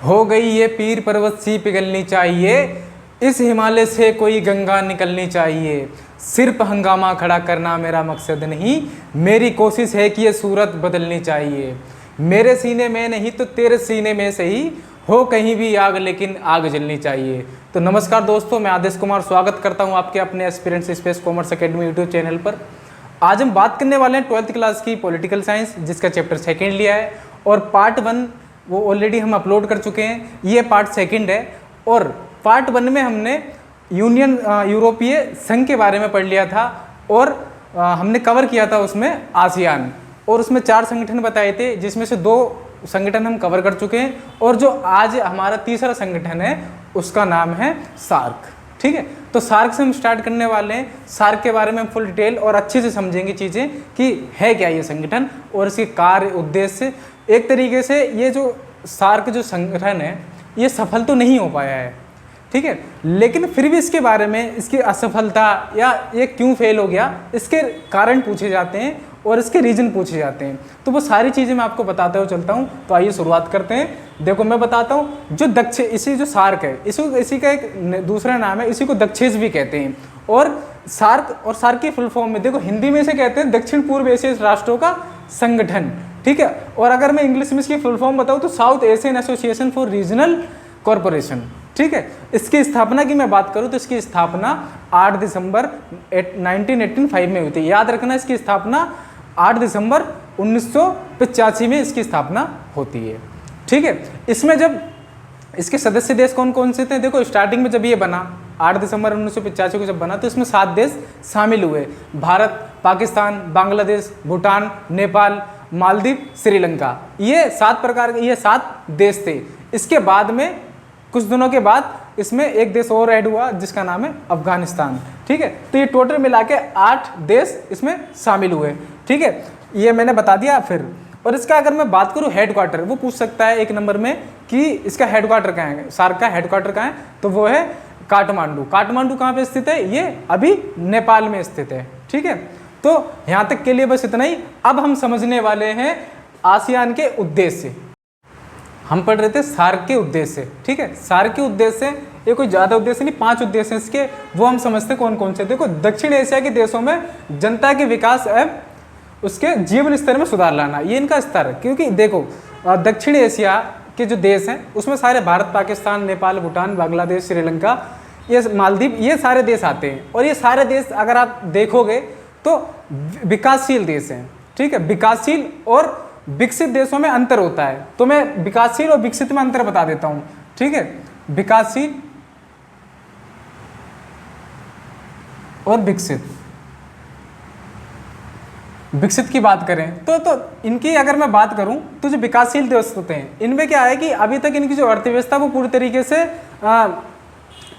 हो गई ये पीर पर्वत सी पिघलनी चाहिए, इस हिमालय से कोई गंगा निकलनी चाहिए। सिर्फ हंगामा खड़ा करना मेरा मकसद नहीं, मेरी कोशिश है कि ये सूरत बदलनी चाहिए। मेरे सीने में नहीं तो तेरे सीने में से ही हो कहीं भी आग, लेकिन आग जलनी चाहिए। तो नमस्कार दोस्तों, मैं आदेश कुमार स्वागत करता हूं आपके अपने aspirants space commerce academy YouTube channel पर। आज हम बात करने वाले हैं 12th क्लास की पॉलिटिकल साइंस, जिसका चैप्टर 2 लिया है और पार्ट 1 वो ऑलरेडी हम अपलोड कर चुके हैं। ये पार्ट 2 है और पार्ट 1 में हमने यूरोपीय संघ के बारे में पढ़ लिया था और हमने कवर किया था उसमें आसियान, और उसमें 4 संगठन बताए थे, जिसमें से 2 संगठन हम कवर कर चुके हैं और जो आज हमारा तीसरा संगठन है उसका नाम है सार्क। ठीक है, तो सार्क से हम स्टार्ट करने वाले हैं। सार्क के बारे में हम फुल डिटेल और अच्छे से समझेंगे चीज़ें कि है क्या ये संगठन और इसके कार्य उद्देश्य। एक तरीके से ये जो सार्क जो संगठन है ये सफल तो नहीं हो पाया है, ठीक है, लेकिन फिर भी इसके बारे में, इसकी असफलता या ये क्यों फेल हो गया, इसके कारण पूछे जाते हैं और इसके रीजन पूछे जाते हैं। तो वो सारी चीज़ें मैं आपको बताते हुए चलता हूँ। तो आइए शुरुआत करते हैं। देखो मैं बताता हूँ, जो इसी जो सार्क है इसी का एक दूसरा नाम है, इसी को दक्षेस भी कहते हैं। और सार्क की फुल फॉर्म में देखो, हिंदी में इसे कहते हैं दक्षिण पूर्व एशियाई राष्ट्रों का संगठन, ठीक है। और अगर मैं इंग्लिश में इसकी फुल फॉर्म बताऊँ तो south Asian association for regional corporation, ठीक है। इसकी स्थापना की मैं बात करूं तो इसकी स्थापना 8 दिसंबर 1985 में हुई थी। याद रखना, इसकी स्थापना 8 दिसंबर 1985 में इसकी स्थापना होती है, ठीक है। इसमें जब इसके सदस्य देश कौन कौन से थे, देखो स्टार्टिंग में जब ये बना 8 दिसंबर 1985 को जब बना तो इसमें 7 देश शामिल हुए। भारत, पाकिस्तान, बांग्लादेश, भूटान, नेपाल, मालदीव, श्रीलंका, ये 7 देश थे। इसके बाद में कुछ दिनों के बाद इसमें एक देश और ऐड हुआ जिसका नाम है अफगानिस्तान, ठीक है। तो ये टोटल मिला के 8 देश इसमें शामिल हुए, ठीक है। ये मैंने बता दिया। फिर और इसका अगर मैं बात करूँ हेडक्वार्टर, वो पूछ सकता है 1 नंबर में कि इसका हेडक्वार्टर कहाँ है, सार्क का हेडक्वार्टर कहाँ है, तो वो है काठमांडू। काठमांडू कहाँ पे स्थित है, ये अभी नेपाल में स्थित है, ठीक है। तो यहाँ तक के लिए बस इतना ही। अब हम समझने वाले हैं आसियान के उद्देश्य। हम पढ़ रहे थे सार्क के उद्देश्य, ठीक है। सार्क के उद्देश्य, ये कोई ज़्यादा उद्देश्य नहीं, 5 उद्देश्य हैं इसके, वो हम समझते कौन कौन से। देखो, दक्षिण एशिया के देशों में जनता के विकास एवं उसके जीवन स्तर में सुधार लाना, ये इनका स्तर है। क्योंकि देखो, दक्षिण एशिया के जो देश हैं उसमें सारे भारत, पाकिस्तान, नेपाल, भूटान, बांग्लादेश, श्रीलंका, ये मालदीव, ये सारे देश आते हैं। और ये सारे देश अगर आप देखोगे तो विकासशील देश हैं, ठीक है। विकासशील और विकसित देशों में अंतर होता है, तो मैं विकासशील और विकसित में अंतर बता देता हूं, ठीक है। विकासशील और विकसित की बात करें तो इनकी अगर मैं बात करूं तो जो विकासशील देश होते हैं इनमें क्या है कि अभी तक इनकी जो अर्थव्यवस्था वो पूरी तरीके से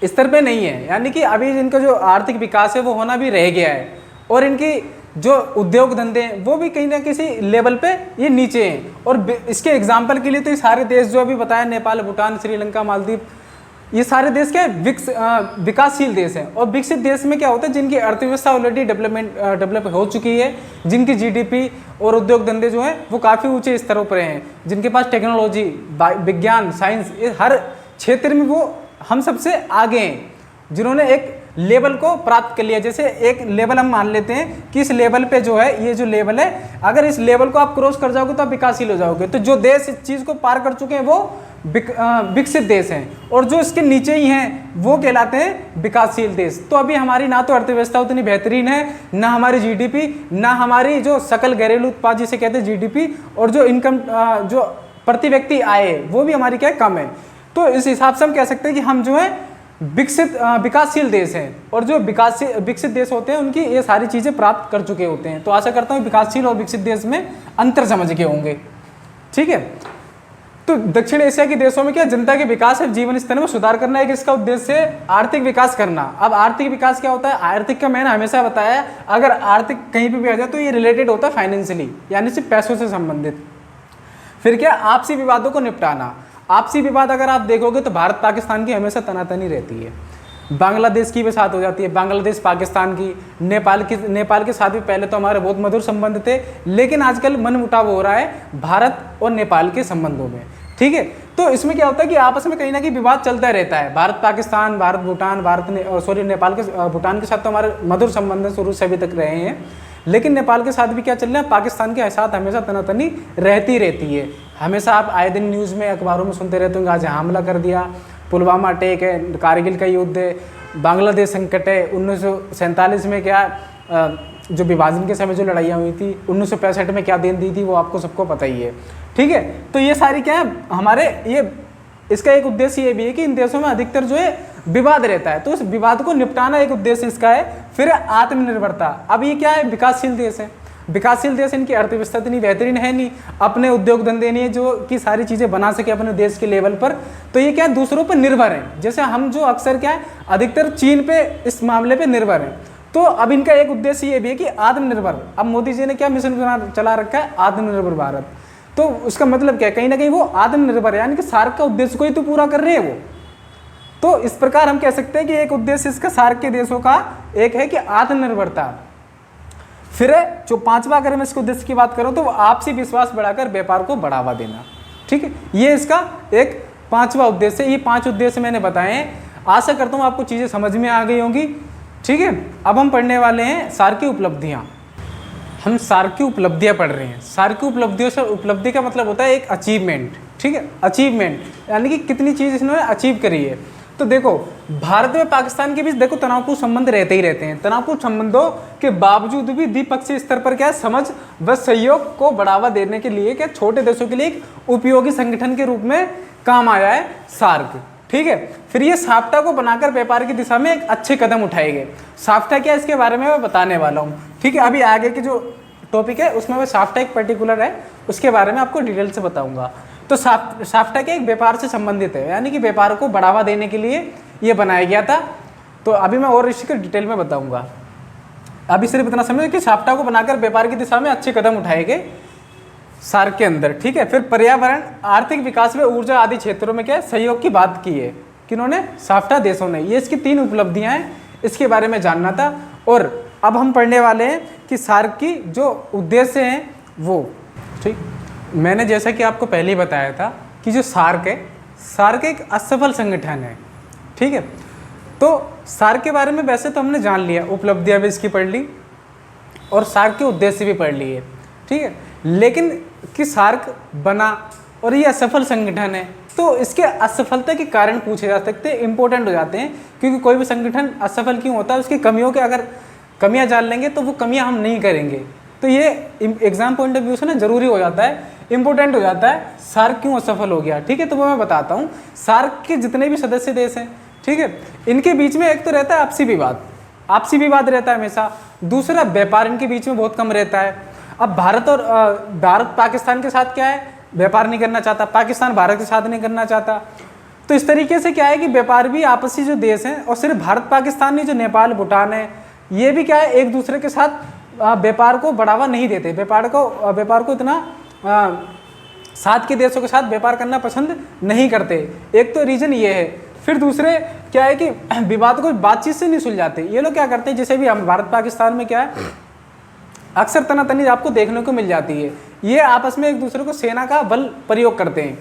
स्तर पे नहीं है, यानी कि अभी इनका जो आर्थिक विकास है वो होना भी रह गया है। और इनकी जो उद्योग धंधे हैं वो भी कहीं ना किसी लेवल पे ये नीचे हैं। और इसके एग्जाम्पल के लिए तो ये सारे देश जो अभी बताया, नेपाल, भूटान, श्रीलंका, मालदीव, ये सारे देश क्या विकासशील देश हैं। और विकसित देश में क्या होता है, जिनकी अर्थव्यवस्था ऑलरेडी डेवलप हो चुकी है, जिनकी जीडीपी और उद्योग धंधे जो हैं वो काफ़ी ऊंचे स्तरों पर हैं, जिनके पास टेक्नोलॉजी, विज्ञान, साइंस, ये हर क्षेत्र में वो हम सबसे आगे हैं, जिन्होंने एक लेवल को प्राप्त कर लिया। जैसे एक लेवल हम मान लेते हैं कि इस लेवल पे जो है, ये जो लेवल है, अगर इस लेवल को आप क्रॉस कर जाओगे तो आप विकासशील हो जाओगे। तो जो देश इस चीज़ को पार कर चुके हैं वो विकसित देश हैं, और जो इसके नीचे ही हैं वो कहलाते हैं विकासशील देश। तो अभी हमारी ना तो अर्थव्यवस्था उतनी बेहतरीन है, ना हमारी जीडीपी, ना हमारी जो सकल घरेलू उत्पाद जिसे कहते हैं जीडीपी, और जो इनकम, जो प्रति व्यक्ति आय, वो भी हमारी क्या है, कम है। तो इस हिसाब से हम कह सकते हैं कि हम जो है विकासशील देश हैं, और जो विकसित देश होते हैं उनकी ये सारी चीज़ें प्राप्त कर चुके होते हैं। तो आशा करता हूँ विकासशील और विकसित देश में अंतर समझ के होंगे, ठीक है। तो दक्षिण एशिया के देशों में क्या, जनता के विकास है, जीवन स्तर में सुधार करना एक इसका उद्देश्य है। आर्थिक विकास करना, अब आर्थिक विकास क्या होता है, आर्थिक का मैंने हमेशा बताया, अगर आर्थिक कहीं पर भी आ जाए तो ये रिलेटेड होता है फाइनेंशियली, यानी सिर्फ पैसों से संबंधित। फिर क्या, आपसी विवादों को निपटाना। आपसी विवाद अगर आप देखोगे तो भारत पाकिस्तान की हमेशा तनातनी रहती है, बांग्लादेश की भी साथ हो जाती है, बांग्लादेश पाकिस्तान की, नेपाल के साथ भी पहले तो हमारे बहुत मधुर संबंध थे, लेकिन आजकल मनमुटाव हो रहा है भारत और नेपाल के संबंधों में, ठीक है। तो इसमें क्या होता है कि आपस में कहीं ना कहीं विवाद चलता रहता है। भारत पाकिस्तान, भारत भूटान, नेपाल के भूटान के साथ तो हमारे मधुर संबंध शुरू से अभी तक रहे हैं, लेकिन नेपाल के साथ भी क्या चल रहा है, पाकिस्तान के साथ हमेशा तनातनी रहती है। हमेशा आप आए दिन न्यूज़ में, अखबारों में सुनते रहते होंगे, आज हमला कर दिया, पुलवामा अटैक है, कारगिल का युद्ध है, बांग्लादेश संकट है, 1947 में क्या जो विभाजन के समय जो लड़ाइयाँ हुई थी, 1965 में क्या देन दी थी, वो आपको सबको पता ही है। ठीक है, तो ये सारी क्या है हमारे, ये इसका एक उद्देश्य ये भी है कि इन देशों में अधिकतर जो है विवाद रहता है, तो उस विवाद को निपटाना एक उद्देश्य इसका है। फिर आत्मनिर्भरता, अब ये क्या है, विकासशील देश है, विकासशील देश, इनकी अर्थव्यवस्था इतनी बेहतरीन है नहीं, अपने उद्योग धंधे नहीं है जो कि सारी चीज़ें बना सके अपने देश के लेवल पर, तो ये क्या है दूसरों पर निर्भर है। जैसे हम जो अक्सर क्या है अधिकतर चीन पे इस मामले पे निर्भर है। तो अब इनका एक उद्देश्य ये भी है कि आत्मनिर्भर, अब मोदी जी ने क्या मिशन चला रखा है, आत्मनिर्भर भारत, तो उसका मतलब क्या है, कहीं ना कहीं वो आत्मनिर्भर है, यानी कि सार्क का उद्देश्य को ही तो पूरा कर रहे हैं वो। तो इस प्रकार हम कह सकते हैं कि एक उद्देश्य इसका सार्क के देशों का एक है कि आत्मनिर्भरता। फिर जो पांचवा, अगर मैं इसके उद्देश्य की बात करूं तो आपसी विश्वास बढ़ाकर व्यापार को बढ़ावा देना। ठीक है, ये इसका एक पांचवा उद्देश्य है। ये 5 उद्देश्य मैंने बताए हैं, आशा करता हूं आपको चीजें समझ में आ गई होंगी। ठीक है, अब हम पढ़ने वाले हैं सार्क की उपलब्धियां। हम सार्क की उपलब्धियां पढ़ रहे हैं। सार्क की उपलब्धियों से, उपलब्धि का मतलब होता है एक अचीवमेंट। ठीक है, अचीवमेंट यानी कि कितनी चीज इसने अचीव करी है। तो देखो भारत में पाकिस्तान के बीच देखो तनावपूर्ण संबंध रहते ही रहते हैं। तनावपूर्ण संबंधों के बावजूद भी द्विपक्षीय स्तर पर क्या समझ व सहयोग को बढ़ावा देने के लिए क्या छोटे देशों के लिए एक उपयोगी संगठन के रूप में काम आया है सार्क। ठीक है, फिर ये साफ्टा को बनाकर व्यापार की दिशा में एक अच्छे कदम उठाएंगे। साफ्टा क्या, इसके बारे में मैं बताने वाला हूँ। ठीक है, अभी आगे की जो टॉपिक है उसमें मैं साफ्टा एक पर्टिकुलर है, उसके बारे में आपको डिटेल से बताऊंगा। तो साफ्टा क्या एक व्यापार से संबंधित है, यानी कि व्यापार को बढ़ावा देने के लिए ये बनाया गया था। तो अभी मैं और इसके डिटेल में बताऊंगा। अभी सिर्फ इतना समझो कि साफ्टा को बनाकर व्यापार की दिशा में अच्छे कदम उठाएंगे सार्क के अंदर। ठीक है, फिर पर्यावरण, आर्थिक विकास व ऊर्जा आदि क्षेत्रों में क्या सहयोग की बात की है किन्होंने, साफ्टा देशों ने। ये इसकी 3 उपलब्धियां हैं, इसके बारे में जानना था। और अब हम पढ़ने वाले हैं कि सार्क की जो उद्देश्य हैं वो। ठीक, मैंने जैसा कि आपको पहले ही बताया था कि जो सार्क है, सार्क एक असफल संगठन है। ठीक है, तो सार्क के बारे में वैसे तो हमने जान लिया, उपलब्धियां भी इसकी पढ़ ली और सार्क के उद्देश्य भी पढ़ लिए। ठीक है, लेकिन कि सार्क बना और ये असफल संगठन है, तो इसके असफलता के कारण पूछे जा सकते हैं, इंपॉर्टेंट हो जाते हैं, क्योंकि कोई भी संगठन असफल क्यों होता है, उसकी कमियों के अगर कमियां जान लेंगे तो वो कमियां हम नहीं करेंगे। तो ये एग्जाम पॉइंट ऑफ व्यू से ना जरूरी हो जाता है, इंपॉर्टेंट हो जाता है, सार्क क्यों असफल हो गया। ठीक है, तो वो मैं बताता हूँ। सार्क के जितने भी सदस्य देश हैं, ठीक है, इनके बीच में एक तो रहता है आपसी विवाद, आपसी विवाद रहता है हमेशा। दूसरा, व्यापार इनके बीच में बहुत कम रहता है। अब भारत पाकिस्तान के साथ क्या है, व्यापार नहीं करना चाहता, पाकिस्तान भारत के साथ नहीं करना चाहता। तो इस तरीके से क्या है कि व्यापार भी आपसी जो देश हैं, और सिर्फ भारत पाकिस्तान नहीं, जो नेपाल भूटान है, ये भी क्या है एक दूसरे के साथ व्यापार को बढ़ावा नहीं देते। व्यापार को इतना साथ के देशों के साथ व्यापार करना पसंद नहीं करते। एक तो रीजन ये है। फिर दूसरे क्या है कि विवाद को बातचीत से नहीं सुलझाते। ये लोग क्या करते हैं, जैसे भी हम भारत पाकिस्तान में क्या है अक्सर तनातनी आपको देखने को मिल जाती है। ये आपस में एक दूसरे को सेना का बल प्रयोग करते हैं,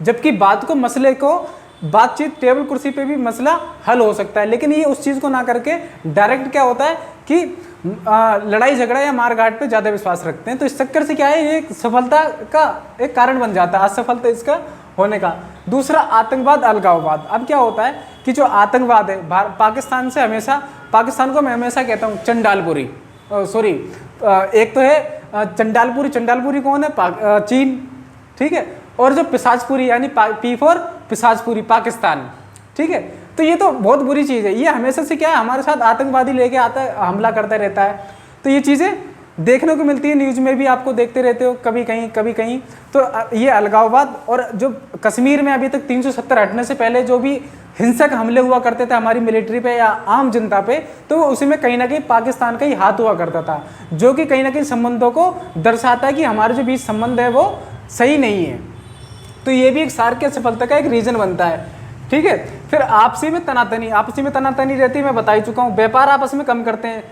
जबकि मसले को बातचीत, टेबल कुर्सी पे भी मसला हल हो सकता है। लेकिन ये उस चीज़ को ना करके डायरेक्ट क्या होता है कि लड़ाई झगड़ा या मारकाट पे ज़्यादा विश्वास रखते हैं। तो इस चक्कर से क्या है, ये सफलता का एक कारण बन जाता है, असफलता इसका होने का। दूसरा, आतंकवाद, अलगाववाद। अब क्या होता है कि जो आतंकवाद है, पाकिस्तान को मैं हमेशा कहता हूँ चंडालपुरी, एक तो है चंडालपुरी कौन है, चीन। ठीक है, और जो पिशाचपुरी यानी पी फॉर पिशाचपुरी, पाकिस्तान। ठीक है, तो ये तो बहुत बुरी चीज़ है। ये हमेशा से क्या है हमारे साथ आतंकवादी लेके आता है, हमला करता रहता है। तो ये चीज़ें देखने को मिलती है, न्यूज़ में भी आपको देखते रहते हो, कभी कहीं। तो ये अलगाववाद, और जो कश्मीर में अभी तक 370 हटने से पहले जो भी हिंसक हमले हुआ करते थे हमारी मिलिट्री पे या आम जनता पे, तो उसी में कहीं ना कहीं पाकिस्तान का ही हाथ हुआ करता था, जो कि कहीं ना कहीं संबंधों को दर्शाता है कि हमारे जो बीच संबंध है वो सही नहीं है। तो ये भी एक सार्क की सफलता का एक रीजन बनता है। ठीक है, फिर आपसी में तनातनी रहती है, मैं बता ही चुका हूँ। व्यापार आपस में कम करते हैं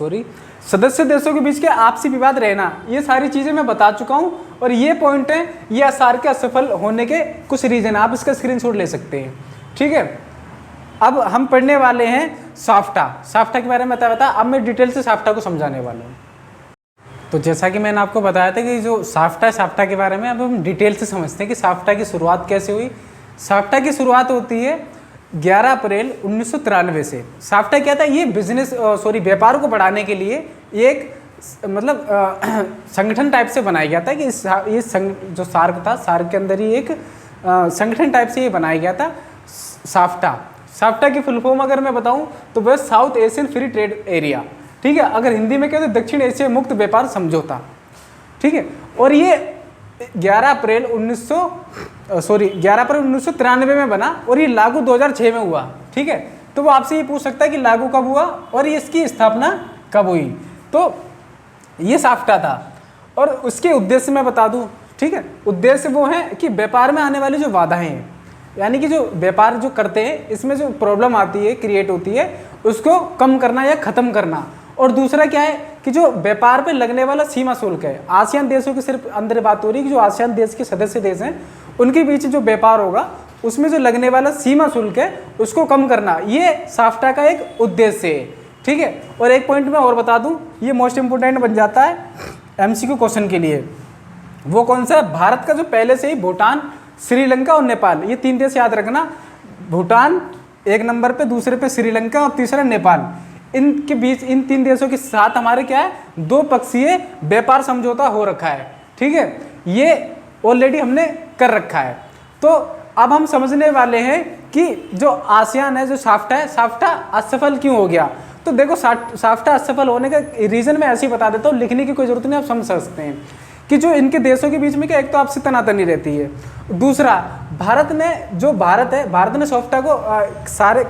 सॉरी सदस्य देशों के बीच के आपसी विवाद रहना, ये सारी चीज़ें मैं बता चुका हूँ और ये पॉइंट है, ये आसार के असफल होने के कुछ रीजन, आप इसका स्क्रीनशॉट ले सकते हैं। ठीक है, अब हम पढ़ने वाले हैं साफ्टा। साफ्टा के बारे में बता अब मैं डिटेल से साफ्टा को समझाने वाला हूँ। तो जैसा कि मैंने आपको बताया था कि जो साफ्टा है, साफ्टा के बारे में अब हम डिटेल से समझते हैं कि साफ्टा की शुरुआत कैसे हुई। साफ्टा की शुरुआत होती है 11 अप्रैल 1993 से। साफ्टा क्या था, ये बिजनेस व्यापार को बढ़ाने के लिए एक मतलब संगठन टाइप से बनाया गया था कि ये जो सार्क था, सार्क के अंदर ही एक संगठन टाइप से ये बनाया गया था साफ्टा। साफ्टा की फुल फॉर्म अगर मैं बताऊं तो वह south Asian free trade area, ठीक है, अगर हिंदी में कहते तो दक्षिण एशिया मुक्त व्यापार समझौता। ठीक है, और ये 11 अप्रैल 1993 में बना और ये लागू 2006 में हुआ। ठीक है, तो वो आपसे ये पूछ सकता है कि लागू कब हुआ और ये इसकी स्थापना कब हुई। तो ये साफ्टा था और उसके उद्देश्य मैं बता दूं। ठीक है, उद्देश्य वो है कि व्यापार में आने वाली जो बाधाएं हैं, यानी कि जो व्यापार जो करते हैं इसमें जो प्रॉब्लम आती है, क्रिएट होती है, उसको कम करना या ख़त्म करना। और दूसरा क्या है कि जो व्यापार पे लगने वाला सीमा शुल्क है, आसियान देशों की सिर्फ अंदर बात हो रही है कि जो आसियान देश के सदस्य देश हैं उनके बीच जो व्यापार होगा उसमें जो लगने वाला सीमा शुल्क है उसको कम करना, ये साफ्टा का एक उद्देश्य है। ठीक है, और एक पॉइंट मैं और बता दूं, ये मोस्ट इंपोर्टेंट बन जाता है एमसीक्यू क्वेश्चन के लिए। वो कौन सा, भारत का जो पहले से ही भूटान, श्रीलंका और नेपाल, ये 3 देश याद रखना। भूटान 1 नंबर पे, दूसरे पे श्रीलंका और तीसरा नेपाल। इनके बीच, इन 3 देशों के साथ हमारे क्या है, 2 पक्षीय व्यापार समझौता हो रखा है। ठीक है, ये ऑलरेडी हमने कर रखा है। तो अब हम समझने वाले हैं कि जो आसियान है, जो साफ्टा है, साफ्टा असफल क्यों हो गया। तो देखो साफ्टा असफल होने का रीज़न मैं ऐसे ही बता देता हूँ, लिखने की कोई ज़रूरत नहीं, आप समझ सकते हैं कि जो इनके देशों के बीच में क्या, एक तो आपसी तनातनी रहती है, दूसरा भारत ने साफ्टा को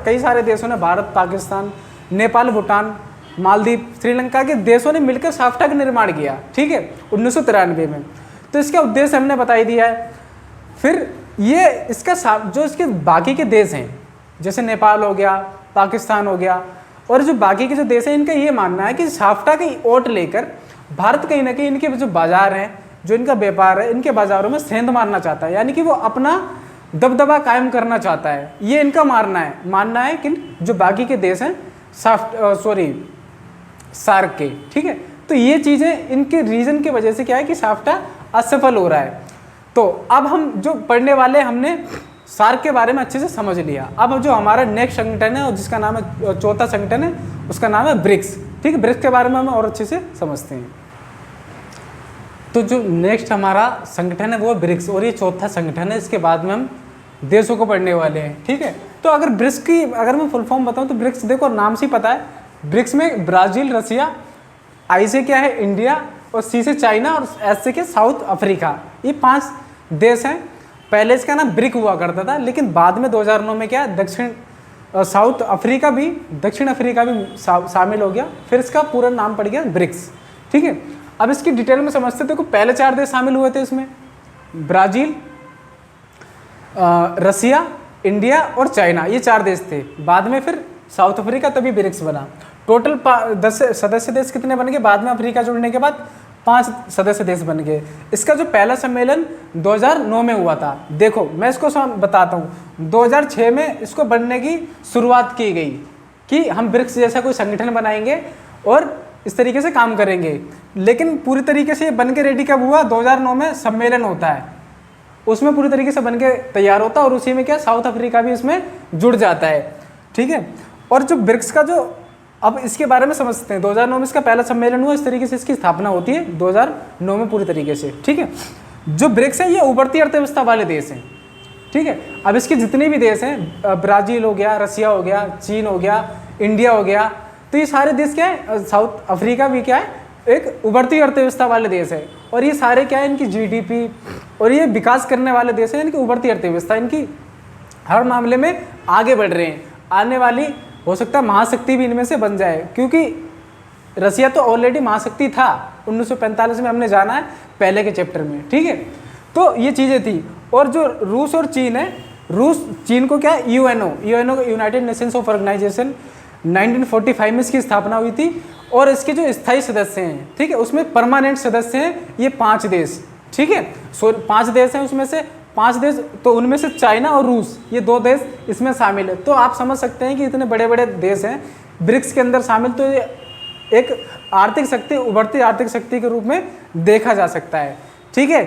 कई सारे देशों ने, भारत, पाकिस्तान, नेपाल, भूटान, मालदीव, श्रीलंका के देशों ने मिलकर साफ्टा का निर्माण किया। ठीक है, 1993 में। तो इसका उद्देश्य हमने बता ही दिया है। फिर ये इसका जो इसके बाकी के देश हैं, जैसे नेपाल हो गया, पाकिस्तान हो गया, और जो बाकी के जो देश हैं, इनका ये मानना है कि साफ्टा की ओट लेकर भारत कहीं ना कहीं इनके जो बाजार हैं, जो इनका व्यापार है, इनके बाजारों में सेंध मारना चाहता है, यानी कि वो अपना दबदबा कायम करना चाहता है। ये इनका मानना है कि जो बाकी के देश हैं सार्क के। ठीक है, तो ये चीज़ें इनके रीजन की वजह से क्या है कि साफ्टा असफल हो रहा है। तो अब हम जो पढ़ने वाले, हमने सार्क के बारे में अच्छे से समझ लिया। अब जो हमारा नेक्स्ट संगठन है और जिसका नाम है, चौथा संगठन है, उसका नाम है ब्रिक्स। ठीक है, ब्रिक्स के बारे में हम और अच्छे से समझते हैं। तो जो नेक्स्ट हमारा संगठन है वो ब्रिक्स, और ये चौथा संगठन है। इसके बाद में हम देशों को पढ़ने वाले हैं। ठीक है, तो अगर ब्रिक्स की अगर मैं फुल फॉर्म बताऊं तो ब्रिक्स, देखो नाम से ही पता है, ब्रिक्स में ब्राज़ील, रसिया, आई से क्या है इंडिया, और सी से चाइना, और एस से क्या साउथ अफ्रीका, ये 5 देश हैं। पहले इसका नाम ब्रिक हुआ करता था, लेकिन बाद में 2009 में क्या साउथ अफ्रीका भी, दक्षिण अफ्रीका भी शामिल हो गया, फिर इसका पूरा नाम पड़ गया ब्रिक्स। ठीक है, अब इसकी डिटेल में समझते थे। पहले 4 देश शामिल हुए थे इसमें, ब्राज़ील, रसिया, इंडिया और चाइना, ये 4 देश थे। बाद में फिर साउथ अफ्रीका, तभी ब्रिक्स बना। टोटल 10 सदस्य देश कितने बन गए, बाद में अफ्रीका जुड़ने के बाद 5 सदस्य देश बन गए। इसका जो पहला सम्मेलन 2009 में हुआ था। देखो मैं इसको बताता हूँ, 2006 में इसको बनने की शुरुआत की गई कि हम ब्रिक्स जैसा कोई संगठन बनाएंगे और इस तरीके से काम करेंगे। लेकिन पूरी तरीके से बन के रेडी कब हुआ, 2009 में सम्मेलन होता है, उसमें पूरी तरीके से बन के तैयार होता है, और उसी में क्या साउथ अफ्रीका भी इसमें जुड़ जाता है। ठीक है, और जो ब्रिक्स का जो, अब इसके बारे में समझते हैं। 2009 में इसका पहला सम्मेलन हुआ, इस तरीके से इसकी स्थापना होती है 2009 में पूरी तरीके से। ठीक है, जो ब्रिक्स है ये उभरती अर्थव्यवस्था वाले देश हैं। ठीक है, अब इसके जितने भी देश हैं, ब्राज़ील हो गया, रसिया हो गया, चीन हो गया, इंडिया हो गया, तो ये सारे देश क्या है, साउथ अफ्रीका भी क्या है, एक उभरती अर्थव्यवस्था वाले देश है। और ये सारे क्या है, इनकी जीडीपी और ये विकास करने वाले देश हैं, इनकी उभरती अर्थव्यवस्था, इनकी हर मामले में आगे बढ़ रहे हैं। आने वाली हो सकता है महाशक्ति भी इनमें से बन जाए, क्योंकि रसिया तो ऑलरेडी महाशक्ति था, 1945 में हमने जाना है पहले के चैप्टर में। ठीक है, तो ये चीज़ें थी। और जो रूस और चीन है, चीन को क्या है, UNO United Nations of Organization, 1945 में इसकी स्थापना हुई थी। और इसके जो स्थायी सदस्य हैं, ठीक है, उसमें परमानेंट सदस्य हैं ये 5 देश, ठीक है। 5 देश हैं, उसमें से 5 देश, तो उनमें से चाइना और रूस, ये 2 देश इसमें शामिल है। तो आप समझ सकते हैं कि इतने बड़े बड़े देश हैं ब्रिक्स के अंदर शामिल, तो ये एक आर्थिक शक्ति, उभरती आर्थिक शक्ति के रूप में देखा जा सकता है, ठीक है।